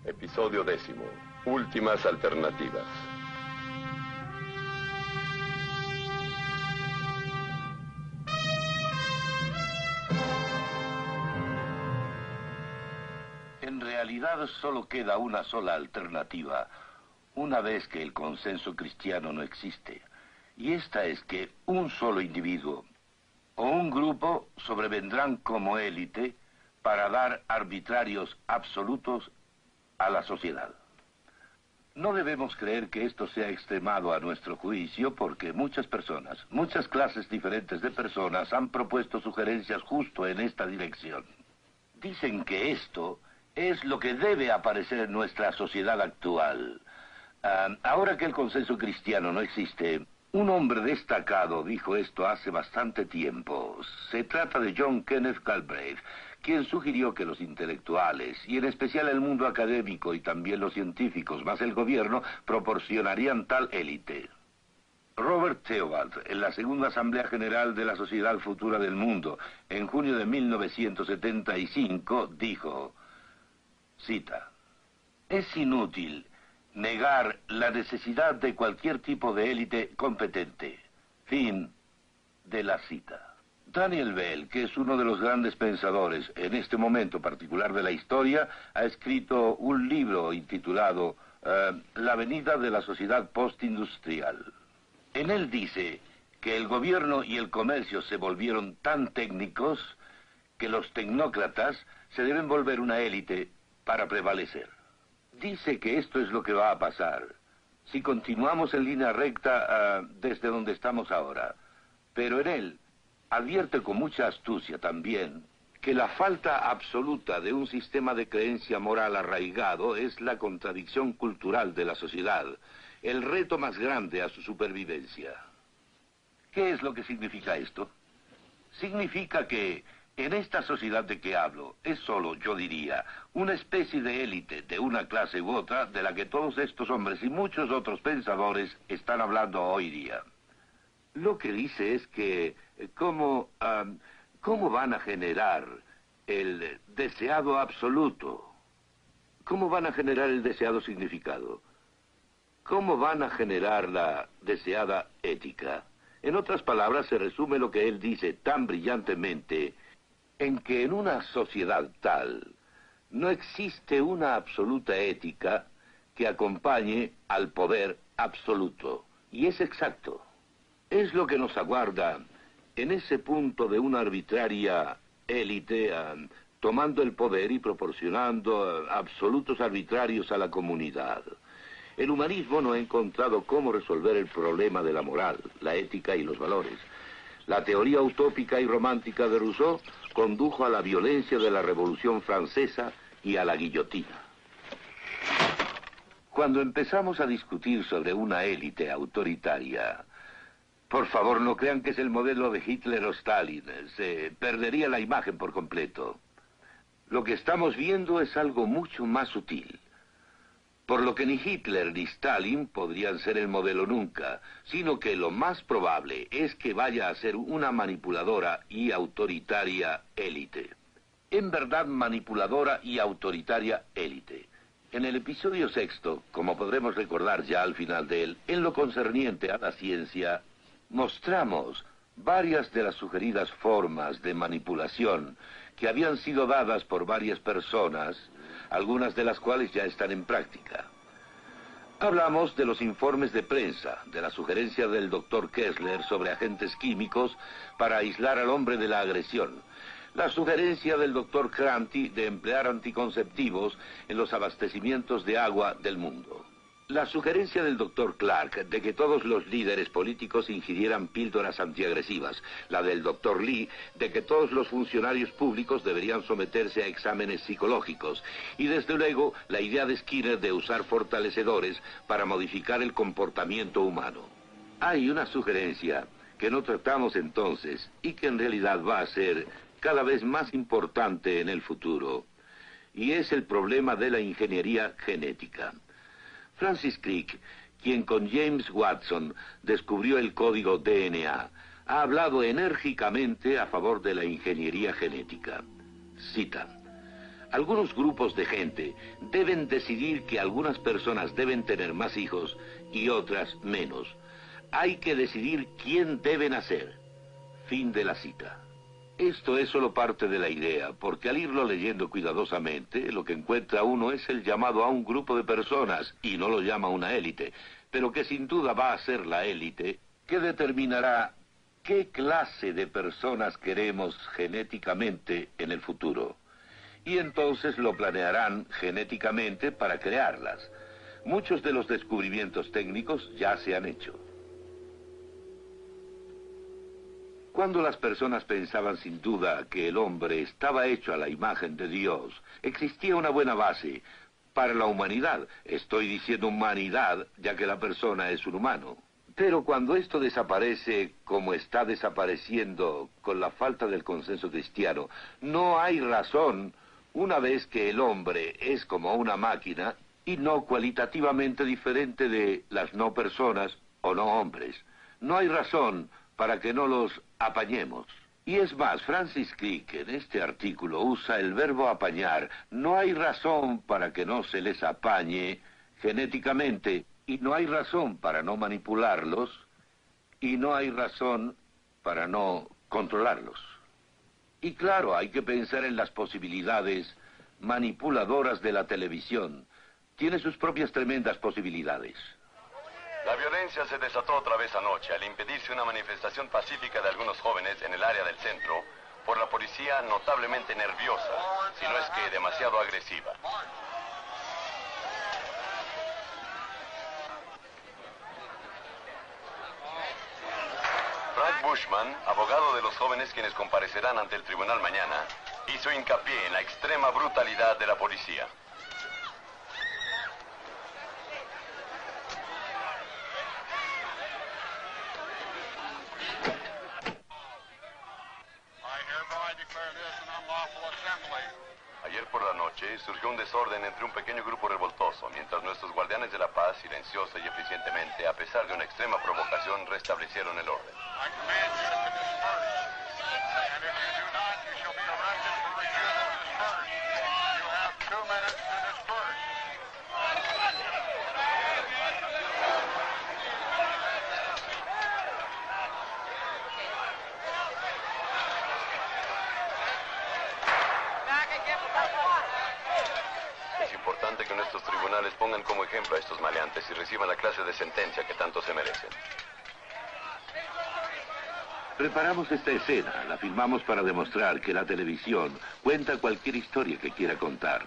Episodio 10. Últimas alternativas. En realidad solo queda una sola alternativa, una vez que el consenso cristiano no existe. Y esta es que un solo individuo o un grupo sobrevendrán como élite para dar arbitrarios absolutos a la sociedad. No debemos creer que esto sea extremado a nuestro juicio, porque muchas personas, muchas clases diferentes de personas han propuesto sugerencias justo en esta dirección. Dicen que esto es lo que debe aparecer en nuestra sociedad actual. Ahora que el consenso cristiano no existe, un hombre destacado dijo esto hace bastante tiempo. Se trata de John Kenneth Galbraith, quien sugirió que los intelectuales, y en especial el mundo académico y también los científicos, más el gobierno, proporcionarían tal élite. Robert Theobald, en la segunda Asamblea General de la Sociedad Futura del Mundo, en junio de 1975, dijo, cita, «Es inútil negar la necesidad de cualquier tipo de élite competente». Fin de la cita. Daniel Bell, que es uno de los grandes pensadores en este momento particular de la historia, ha escrito un libro intitulado La venida de la sociedad postindustrial. En él dice que el gobierno y el comercio se volvieron tan técnicos que los tecnócratas se deben volver una élite para prevalecer. Dice que esto es lo que va a pasar si continuamos en línea recta desde donde estamos ahora. Pero en él advierte con mucha astucia también que la falta absoluta de un sistema de creencia moral arraigado es la contradicción cultural de la sociedad, el reto más grande a su supervivencia. ¿Qué es lo que significa esto? Significa que en esta sociedad de que hablo es solo, yo diría, una especie de élite de una clase u otra de la que todos estos hombres y muchos otros pensadores están hablando hoy día. Lo que dice es que ¿cómo van a generar el deseado absoluto? ¿Cómo van a generar el deseado significado? ¿Cómo van a generar la deseada ética? En otras palabras, se resume lo que él dice tan brillantemente, en que en una sociedad tal no existe una absoluta ética que acompañe al poder absoluto. Y es exacto. Es lo que nos aguarda en ese punto de una arbitraria élite tomando el poder y proporcionando absolutos arbitrarios a la comunidad. El humanismo no ha encontrado cómo resolver el problema de la moral, la ética y los valores. La teoría utópica y romántica de Rousseau condujo a la violencia de la Revolución Francesa y a la guillotina. Cuando empezamos a discutir sobre una élite autoritaria, por favor, no crean que es el modelo de Hitler o Stalin. Se perdería la imagen por completo. Lo que estamos viendo es algo mucho más sutil. Por lo que ni Hitler ni Stalin podrían ser el modelo nunca, sino que lo más probable es que vaya a ser una manipuladora y autoritaria élite. En verdad, manipuladora y autoritaria élite. En el episodio 6, como podremos recordar ya al final de él, en lo concerniente a la ciencia, mostramos varias de las sugeridas formas de manipulación que habían sido dadas por varias personas, algunas de las cuales ya están en práctica. Hablamos de los informes de prensa, de la sugerencia del Dr. Kessler sobre agentes químicos para aislar al hombre de la agresión, la sugerencia del Dr. Cranti de emplear anticonceptivos en los abastecimientos de agua del mundo. La sugerencia del Dr. Clark de que todos los líderes políticos ingirieran píldoras antiagresivas. La del Dr. Lee de que todos los funcionarios públicos deberían someterse a exámenes psicológicos. Y desde luego, la idea de Skinner de usar fortalecedores para modificar el comportamiento humano. Hay una sugerencia que no tratamos entonces y que en realidad va a ser cada vez más importante en el futuro. Y es el problema de la ingeniería genética. Francis Crick, quien con James Watson descubrió el código DNA, ha hablado enérgicamente a favor de la ingeniería genética. Cita: Algunos grupos de gente deben decidir que algunas personas deben tener más hijos y otras menos. Hay que decidir quién debe nacer. Fin de la cita. Esto es solo parte de la idea, porque al irlo leyendo cuidadosamente, lo que encuentra uno es el llamado a un grupo de personas, y no lo llama una élite, pero que sin duda va a ser la élite, que determinará qué clase de personas queremos genéticamente en el futuro. Y entonces lo planearán genéticamente para crearlas. Muchos de los descubrimientos técnicos ya se han hecho. Cuando las personas pensaban sin duda que el hombre estaba hecho a la imagen de Dios, existía una buena base para la humanidad. Estoy diciendo humanidad, ya que la persona es un humano. Pero cuando esto desaparece, como está desapareciendo con la falta del consenso cristiano, no hay razón, una vez que el hombre es como una máquina y no cualitativamente diferente de las no personas o no hombres. No hay razón para que no los apañemos. Y es más, Francis Crick en este artículo usa el verbo apañar. No hay razón para que no se les apañe genéticamente, y no hay razón para no manipularlos, y no hay razón para no controlarlos. Y claro, hay que pensar en las posibilidades manipuladoras de la televisión. Tiene sus propias tremendas posibilidades. La violencia se desató otra vez anoche al impedirse una manifestación pacífica de algunos jóvenes en el área del centro por la policía notablemente nerviosa, si no es que demasiado agresiva. Frank Bushman, abogado de los jóvenes quienes comparecerán ante el tribunal mañana, hizo hincapié en la extrema brutalidad de la policía. Ayer por la noche surgió un desorden entre un pequeño grupo revoltoso, mientras nuestros guardianes de la paz, silenciosa y eficientemente, a pesar de una extrema provocación, restablecieron el orden. Es importante que nuestros tribunales pongan como ejemplo a estos maleantes y reciban la clase de sentencia que tanto se merecen. Preparamos esta escena, la filmamos para demostrar que la televisión cuenta cualquier historia que quiera contar.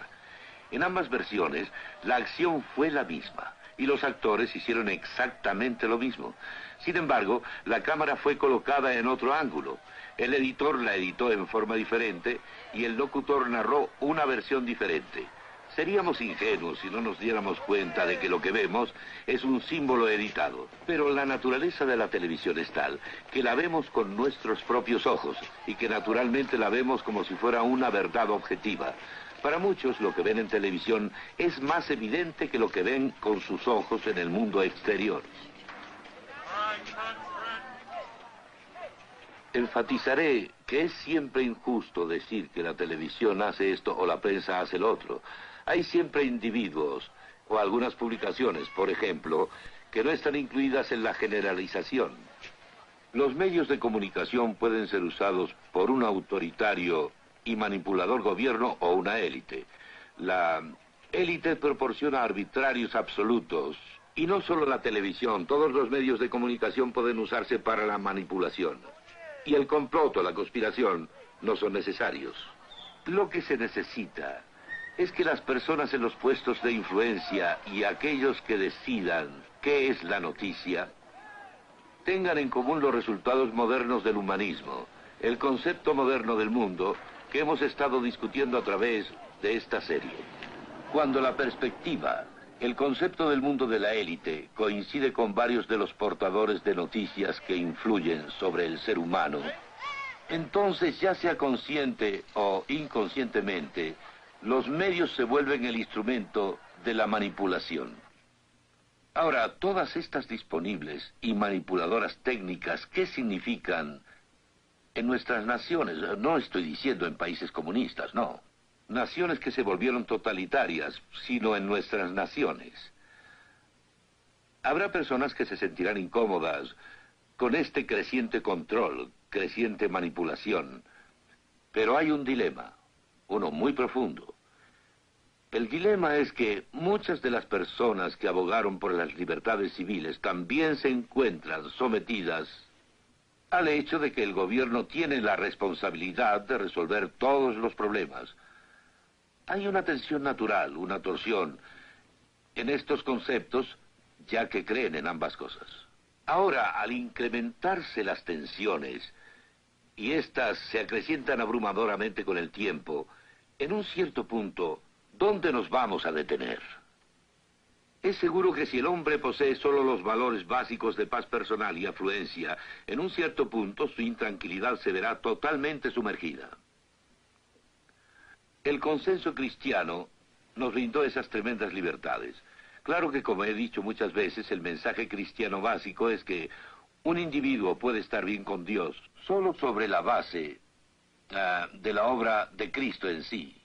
En ambas versiones, la acción fue la misma y los actores hicieron exactamente lo mismo. Sin embargo, la cámara fue colocada en otro ángulo. El editor la editó en forma diferente y el locutor narró una versión diferente. Seríamos ingenuos si no nos diéramos cuenta de que lo que vemos es un símbolo editado. Pero la naturaleza de la televisión es tal que la vemos con nuestros propios ojos y que naturalmente la vemos como si fuera una verdad objetiva. Para muchos lo que ven en televisión es más evidente que lo que ven con sus ojos en el mundo exterior. Enfatizaré que es siempre injusto decir que la televisión hace esto o la prensa hace lo otro. Hay siempre individuos o algunas publicaciones, por ejemplo, que no están incluidas en la generalización. Los medios de comunicación pueden ser usados por un autoritario y manipulador gobierno o una élite. La élite proporciona arbitrarios absolutos. Y no solo la televisión, todos los medios de comunicación pueden usarse para la manipulación. Y el complot o la conspiración no son necesarios. Lo que se necesita es que las personas en los puestos de influencia y aquellos que decidan qué es la noticia, tengan en común los resultados modernos del humanismo, el concepto moderno del mundo que hemos estado discutiendo a través de esta serie. Cuando la perspectiva, el concepto del mundo de la élite coincide con varios de los portadores de noticias que influyen sobre el ser humano, entonces, ya sea consciente o inconscientemente, los medios se vuelven el instrumento de la manipulación. Ahora, todas estas disponibles y manipuladoras técnicas, ¿qué significan en nuestras naciones? No estoy diciendo en países comunistas, no. naciones que se volvieron totalitarias, sino en nuestras naciones. Habrá personas que se sentirán incómodas con este creciente control, creciente manipulación. Pero hay un dilema, uno muy profundo. El dilema es que muchas de las personas que abogaron por las libertades civiles también se encuentran sometidas al hecho de que el gobierno tiene la responsabilidad de resolver todos los problemas. Hay una tensión natural, una torsión en estos conceptos, ya que creen en ambas cosas. Ahora, al incrementarse las tensiones, y éstas se acrecientan abrumadoramente con el tiempo, en un cierto punto, ¿dónde nos vamos a detener? Es seguro que si el hombre posee solo los valores básicos de paz personal y afluencia, en un cierto punto su intranquilidad se verá totalmente sumergida. El consenso cristiano nos brindó esas tremendas libertades. Claro que, como he dicho muchas veces, el mensaje cristiano básico es que un individuo puede estar bien con Dios solo sobre la base de la obra de Cristo en sí.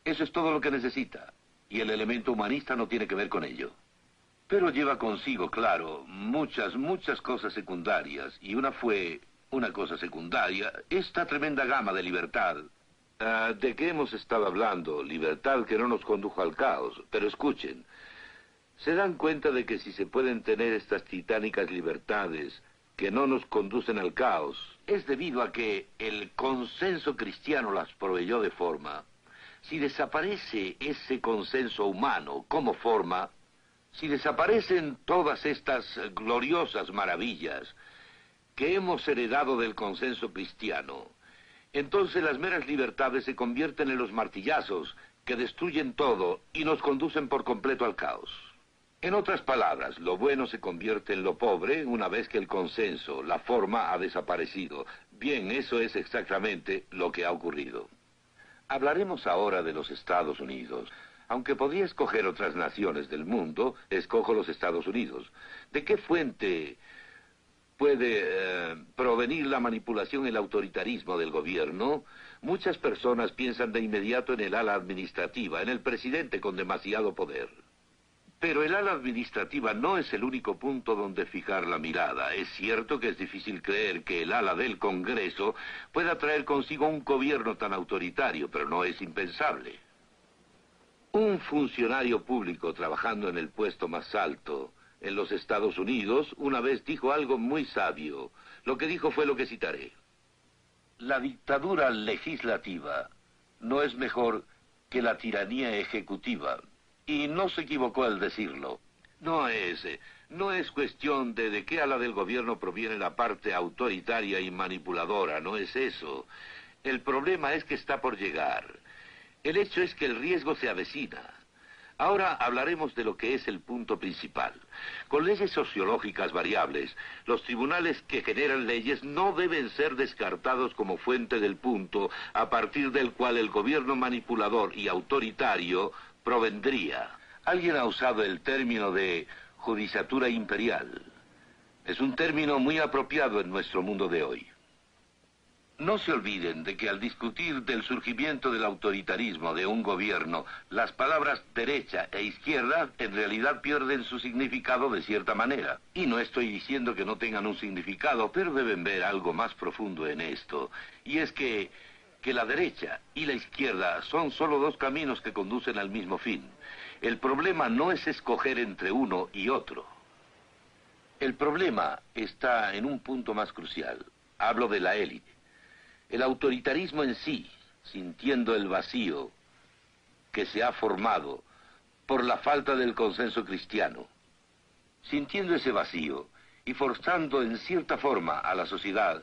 Eso es todo lo que necesita, y el elemento humanista no tiene que ver con ello. Pero lleva consigo, claro, muchas cosas secundarias, y una fue una cosa secundaria, esta tremenda gama de libertad. ¿De qué hemos estado hablando? Libertad que no nos condujo al caos. Pero escuchen, ¿se dan cuenta de que si se pueden tener estas titánicas libertades que no nos conducen al caos, es debido a que el consenso cristiano las proveyó de forma? Si desaparece ese consenso humano como forma, si desaparecen todas estas gloriosas maravillas que hemos heredado del consenso cristiano, entonces las meras libertades se convierten en los martillazos que destruyen todo y nos conducen por completo al caos. En otras palabras, lo bueno se convierte en lo pobre una vez que el consenso, la forma, ha desaparecido. Bien, eso es exactamente lo que ha ocurrido. Hablaremos ahora de los Estados Unidos. Aunque podría escoger otras naciones del mundo, escojo los Estados Unidos. ¿De qué fuente puede provenir la manipulación y el autoritarismo del gobierno? Muchas personas piensan de inmediato en el ala administrativa, en el presidente con demasiado poder. Pero el ala administrativa no es el único punto donde fijar la mirada. Es cierto que es difícil creer que el ala del Congreso pueda traer consigo un gobierno tan autoritario, pero no es impensable. Un funcionario público trabajando en el puesto más alto en los Estados Unidos una vez dijo algo muy sabio. Lo que dijo fue lo que citaré. La dictadura legislativa no es mejor que la tiranía ejecutiva. Y no se equivocó al decirlo. No es cuestión de qué ala del gobierno proviene la parte autoritaria y manipuladora, no es eso. El problema es que está por llegar. El hecho es que el riesgo se avecina. Ahora hablaremos de lo que es el punto principal. Con leyes sociológicas variables, los tribunales que generan leyes no deben ser descartados como fuente del punto a partir del cual el gobierno manipulador y autoritario provendría. Alguien ha usado el término de judiciatura imperial. Es un término muy apropiado en nuestro mundo de hoy. No se olviden de que al discutir del surgimiento del autoritarismo de un gobierno, las palabras derecha e izquierda en realidad pierden su significado de cierta manera. Y no estoy diciendo que no tengan un significado, pero deben ver algo más profundo en esto. Y es que la derecha y la izquierda son solo dos caminos que conducen al mismo fin. El problema no es escoger entre uno y otro. El problema está en un punto más crucial. Hablo de la élite. El autoritarismo en sí, sintiendo el vacío que se ha formado por la falta del consenso cristiano, sintiendo ese vacío y forzando en cierta forma a la sociedad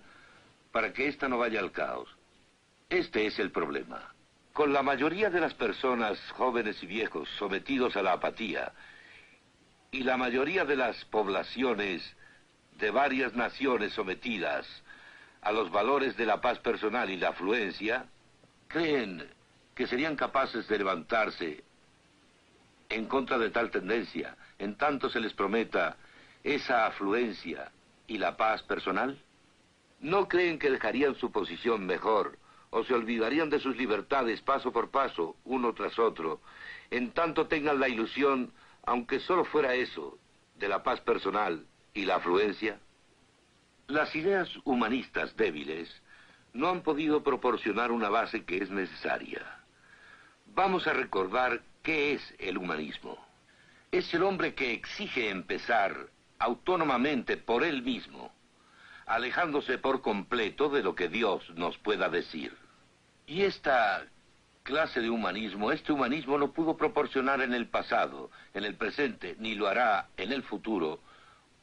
para que ésta no vaya al caos. Este es el problema. Con la mayoría de las personas, jóvenes y viejos, sometidos a la apatía, y la mayoría de las poblaciones de varias naciones sometidas a los valores de la paz personal y la afluencia, creen que serían capaces de levantarse en contra de tal tendencia, en tanto se les prometa esa afluencia y la paz personal. ¿No creen que dejarían su posición mejor o se olvidarían de sus libertades paso por paso, uno tras otro, en tanto tengan la ilusión, aunque solo fuera eso, de la paz personal y la afluencia? Las ideas humanistas débiles no han podido proporcionar una base que es necesaria. Vamos a recordar qué es el humanismo. Es el hombre que exige empezar autónomamente por él mismo, alejándose por completo de lo que Dios nos pueda decir. Y esta clase de humanismo, este humanismo no pudo proporcionar en el pasado, en el presente, ni lo hará en el futuro,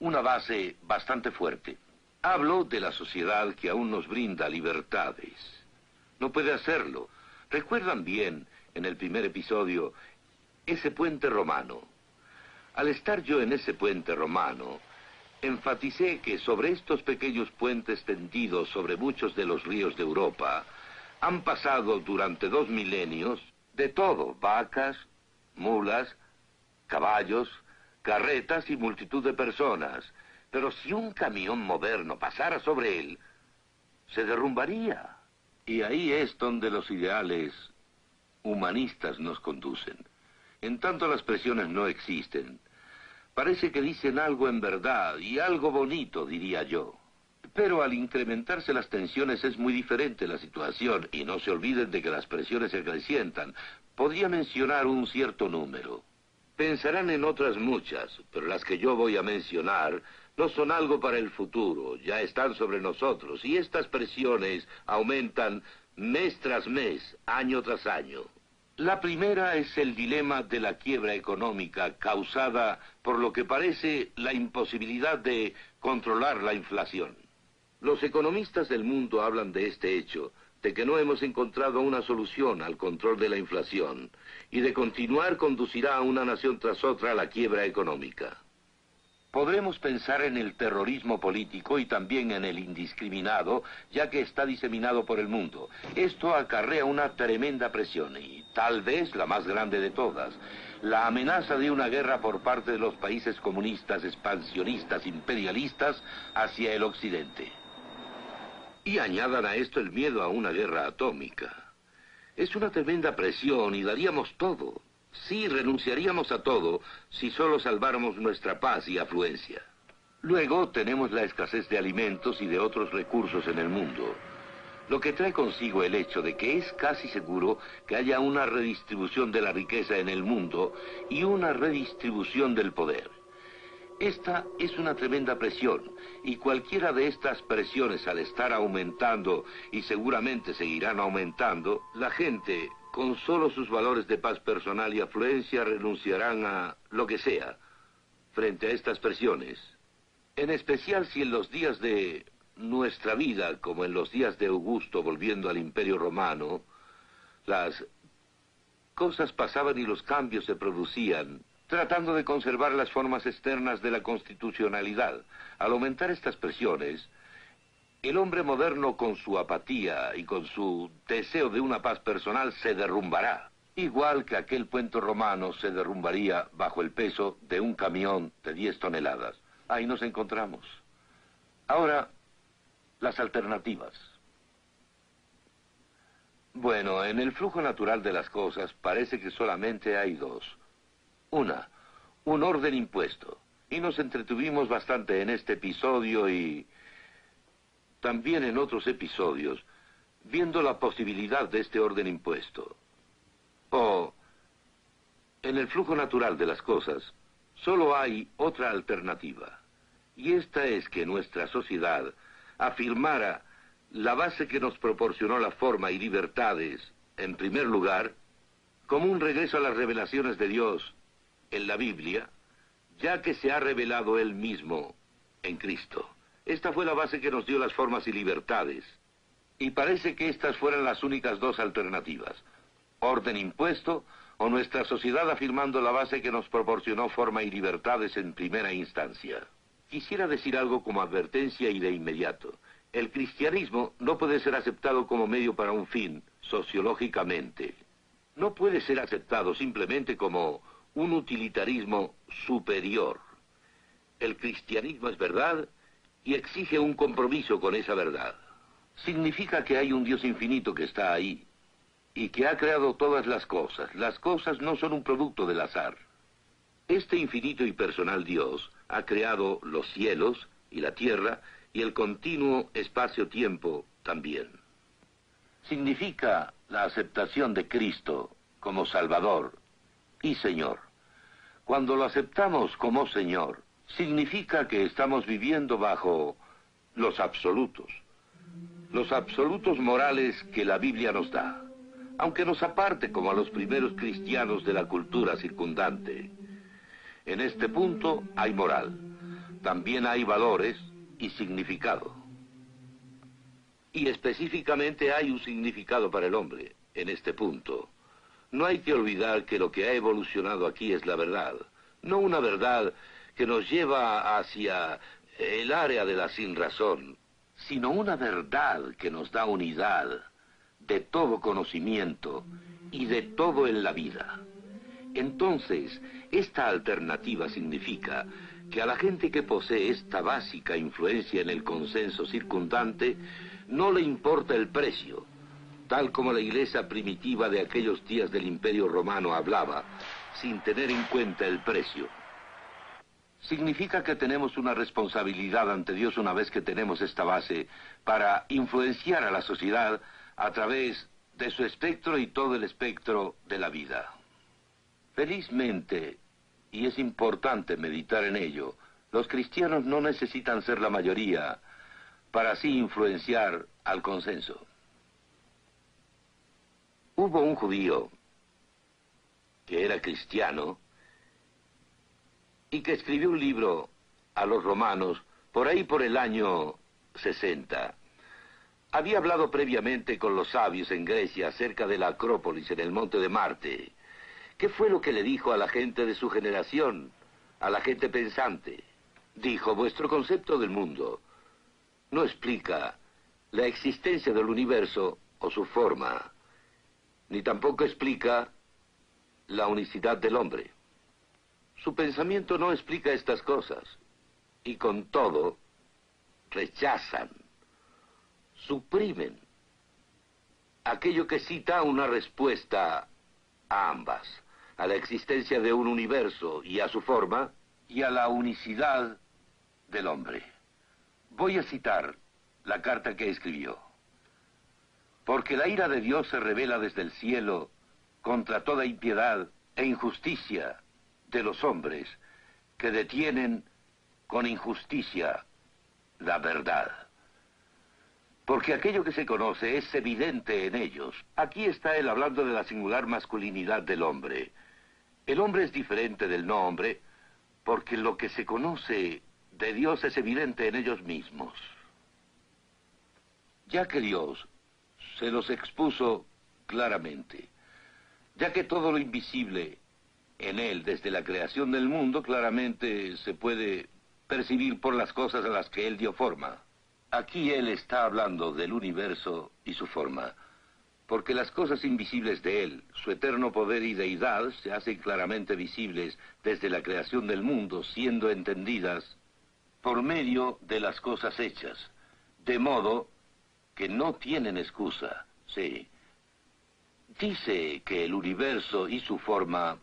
una base bastante fuerte. Hablo de la sociedad que aún nos brinda libertades. No puede hacerlo. ¿Recuerdan bien, en el primer episodio, ese puente romano? Al estar yo en ese puente romano, enfaticé que sobre estos pequeños puentes tendidos sobre muchos de los ríos de Europa, han pasado durante 2 milenios de todo: vacas, mulas, caballos, carretas y multitud de personas. Pero si un camión moderno pasara sobre él, se derrumbaría. Y ahí es donde los ideales humanistas nos conducen. En tanto las presiones no existen, parece que dicen algo en verdad, y algo bonito, diría yo. Pero al incrementarse las tensiones es muy diferente la situación, y no se olviden de que las presiones se acrecientan. Podría mencionar un cierto número. Pensarán en otras muchas, pero las que yo voy a mencionar no son algo para el futuro, ya están sobre nosotros, y estas presiones aumentan mes tras mes, año tras año. La primera es el dilema de la quiebra económica causada por lo que parece la imposibilidad de controlar la inflación. Los economistas del mundo hablan de este hecho, de que no hemos encontrado una solución al control de la inflación, y de continuar conducirá a una nación tras otra a la quiebra económica. Podremos pensar en el terrorismo político y también en el indiscriminado, ya que está diseminado por el mundo. Esto acarrea una tremenda presión, y tal vez la más grande de todas, la amenaza de una guerra por parte de los países comunistas, expansionistas, imperialistas hacia el occidente. Y añadan a esto el miedo a una guerra atómica. Es una tremenda presión y daríamos todo. Sí, renunciaríamos a todo si solo salváramos nuestra paz y afluencia. Luego tenemos la escasez de alimentos y de otros recursos en el mundo, lo que trae consigo el hecho de que es casi seguro que haya una redistribución de la riqueza en el mundo y una redistribución del poder. Esta es una tremenda presión, y cualquiera de estas presiones, al estar aumentando, y seguramente seguirán aumentando, la gente, con solo sus valores de paz personal y afluencia, renunciarán a lo que sea frente a estas presiones. En especial si en los días de nuestra vida, como en los días de Augusto volviendo al Imperio Romano, las cosas pasaban y los cambios se producían, tratando de conservar las formas externas de la constitucionalidad. Al aumentar estas presiones, el hombre moderno, con su apatía y con su deseo de una paz personal, se derrumbará. Igual que aquel puente romano se derrumbaría bajo el peso de un camión de 10 toneladas. Ahí nos encontramos. Ahora, las alternativas. Bueno, en el flujo natural de las cosas parece que solamente hay dos. Una, un orden impuesto. Y nos entretuvimos bastante en este episodio y también en otros episodios, viendo la posibilidad de este orden impuesto. O, en el flujo natural de las cosas, solo hay otra alternativa. Y esta es que nuestra sociedad afirmara la base que nos proporcionó la forma y libertades, en primer lugar, como un regreso a las revelaciones de Dios en la Biblia, ya que se ha revelado Él mismo en Cristo. Esta fue la base que nos dio las formas y libertades. Y parece que estas fueran las únicas dos alternativas: orden impuesto o nuestra sociedad afirmando la base que nos proporcionó forma y libertades en primera instancia. Quisiera decir algo como advertencia y de inmediato. El cristianismo no puede ser aceptado como medio para un fin, sociológicamente. No puede ser aceptado simplemente como un utilitarismo superior. El cristianismo es verdad y exige un compromiso con esa verdad. significa que hay un Dios infinito que está ahí y que ha creado todas las cosas. Las cosas no son un producto del azar. Este infinito y personal Dios ha creado los cielos y la tierra y el continuo espacio-tiempo también. Significa la aceptación de Cristo como Salvador y Señor. Cuando lo aceptamos como Señor, significa que estamos viviendo bajo los absolutos morales que la Biblia nos da, aunque nos aparte como a los primeros cristianos de la cultura circundante. En este punto hay moral, también hay valores y significado. Y específicamente hay un significado para el hombre en este punto. No hay que olvidar que lo que ha evolucionado aquí es la verdad, no una verdad que nos lleva hacia el área de la sinrazón, sino una verdad que nos da unidad de todo conocimiento y de todo en la vida. Entonces, esta alternativa significa que a la gente que posee esta básica influencia en el consenso circundante no le importa el precio, tal como la iglesia primitiva de aquellos días del Imperio Romano hablaba, sin tener en cuenta el precio. Significa que tenemos una responsabilidad ante Dios una vez que tenemos esta base para influenciar a la sociedad a través de su espectro y todo el espectro de la vida. Felizmente, y es importante meditar en ello, los cristianos no necesitan ser la mayoría para así influenciar al consenso. Hubo un judío que era cristiano y que escribió un libro a los romanos por ahí por el año 60. Había hablado previamente con los sabios en Grecia acerca de la Acrópolis en el monte de Marte. ¿Qué fue lo que le dijo a la gente de su generación, a la gente pensante? Dijo: vuestro concepto del mundo no explica la existencia del universo o su forma, ni tampoco explica la unicidad del hombre. Su pensamiento no explica estas cosas, y con todo, rechazan, suprimen aquello que cita una respuesta a ambas, a la existencia de un universo y a su forma, y a la unicidad del hombre. Voy a citar la carta que escribió. Porque la ira de Dios se revela desde el cielo contra toda impiedad e injusticia de los hombres que detienen con injusticia la verdad. Porque aquello que se conoce es evidente en ellos. Aquí está él hablando de la singular masculinidad del hombre. El hombre es diferente del no hombre porque lo que se conoce de Dios es evidente en ellos mismos. Ya que Dios se los expuso claramente, ya que todo lo invisible en él desde la creación del mundo claramente se puede percibir por las cosas a las que él dio forma. Aquí él está hablando del universo y su forma, porque las cosas invisibles de él, su eterno poder y deidad, se hacen claramente visibles desde la creación del mundo, siendo entendidas por medio de las cosas hechas, de modo que no tienen excusa. Sí. Dice que el universo y su forma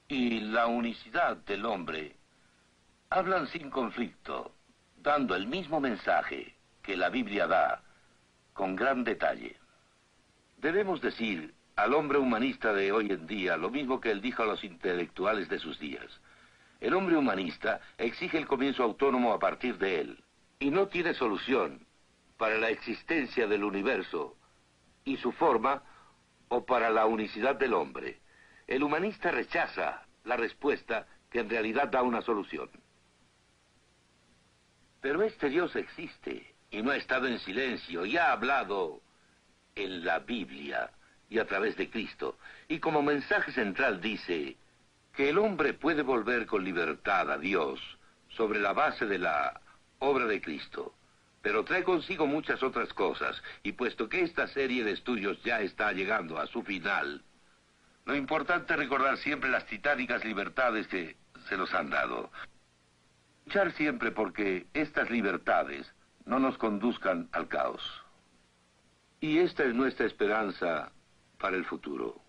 y la unicidad del hombre hablan sin conflicto, dando el mismo mensaje que la Biblia da con gran detalle. Debemos decir al hombre humanista de hoy en día lo mismo que él dijo a los intelectuales de sus días. El hombre humanista exige el comienzo autónomo a partir de él, y no tiene solución para la existencia del universo y su forma o para la unicidad del hombre. El humanista rechaza la respuesta que en realidad da una solución. Pero este Dios existe y no ha estado en silencio y ha hablado en la Biblia y a través de Cristo. Y como mensaje central dice que el hombre puede volver con libertad a Dios sobre la base de la obra de Cristo. Pero trae consigo muchas otras cosas, y puesto que esta serie de estudios ya está llegando a su final, lo importante es recordar siempre las titánicas libertades que se nos han dado. Luchar siempre porque estas libertades no nos conduzcan al caos. Y esta es nuestra esperanza para el futuro.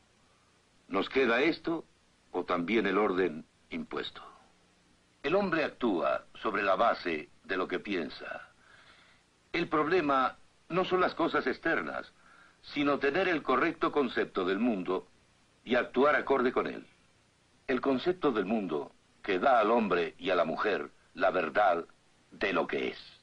¿Nos queda esto o también el orden impuesto? El hombre actúa sobre la base de lo que piensa. El problema no son las cosas externas, sino tener el correcto concepto del mundo y actuar acorde con él. El concepto del mundo que da al hombre y a la mujer la verdad de lo que es.